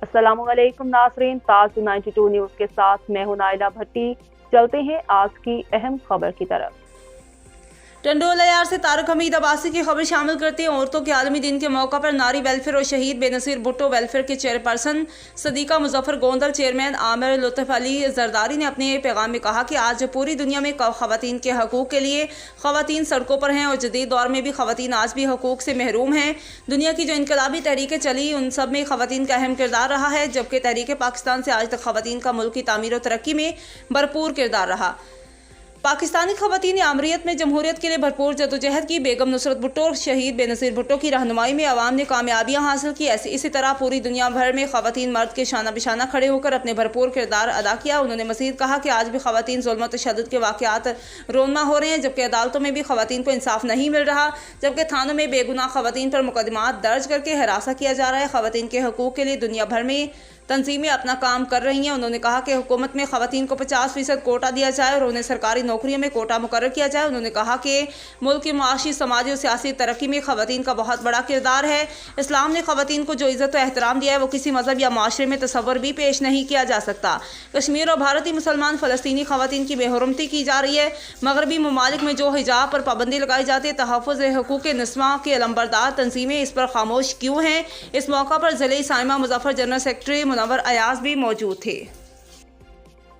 अस्सलाम वालेकुम नाज़रीन, ताज़ 92 न्यूज़ के साथ मैं हूं नाइला भट्टी। चलते हैं आज की अहम खबर की तरफ। टंडोल अयार से तारक हमीद अब्बासी की खबर शामिल करते हैं। औरतों के आलमी दिन के मौका पर नारी वेलफेयर और शहीद बेनज़ीर भुट्टो वेलफेयर के चेयरपर्सन सदीका मुजफ्फर गोंदल, चेयरमैन आमिर लुत्फ़ अली जरदारी ने अपने पैगाम में कहा कि आज पूरी दुनिया में ख़वातीन के हकूक़ के लिए ख़वातीन सड़कों पर हैं और जदीद दौर में भी ख़वातीन आज भी हकूक़ से महरूम हैं। दुनिया की जो इनकलाबी तहरीकें चली उन सब में ख़वातीन का अहम किरदार रहा है, जबकि तहरीक पाकिस्तान से आज तक ख़वातीन का मुल्क की तामीर और तरक्की में भरपूर किरदार रहा। पाकिस्तानी ख़वातीन ने आमरीत में जमहूरियत के लिए भरपूर जदोजहद की। बेगम नुसरत भुट्टो और शहीद बेनज़ीर भुट्टो की रहनुमाई में अवाम ने कामयाबियाँ हासिल की। इसी तरह पूरी दुनिया भर में ख़वातीन मर्द के शाना बिशाना खड़े होकर अपने भरपूर किरदार अदा किया। उन्होंने मज़ीद कहा कि आज भी ख़वातीन ज़ुल्म और तशद्दुद के वाक़यात रोनमा हो रहे हैं, जबकि अदालतों में भी ख़वातीन को इंसाफ नहीं मिल रहा, जबकि थानों में बेगुनाह ख़वातीन पर मुकदमात दर्ज करके हरासा किया जा रहा है। ख़वातीन के हकूक़ के लिए दुनिया भर में तंजीमें अपना काम कर रही हैं। उन्होंने कहा कि हुकूमत में ख़वातीन को 50% कोटा दिया जाए और उन्हें सरकारी नौकरियों में कोटा मुकर्रर किया जाए। उन्होंने कहा कि मुल्क की मुआशी, समाजी और सियासी तरक्की में ख़वातीन का बहुत बड़ा किरदार है। इस्लाम ने ख़वातीन को जो इज़्ज़त और एहतराम दिया है वो किसी मज़हब या माशरे में तसव्वुर भी पेश नहीं किया जा सकता। कश्मीर और भारतीय मुसलमान फ़लस्तीनी ख़वातीन की बेहुरमती की जा रही है। मगरबी ममालिक में जो हिजाब पर पाबंदी लगाई जाती है, तहफ़्फ़ुज़ हकूक़ निस्वां के अलंबरदार तंजीमें इस पर खामोश क्यों हैं? इस मौका पर ज़िले साइमा मुजफ्फर जनरल सेक्रेटरी मुनव्वर अयाज भी मौजूद थे।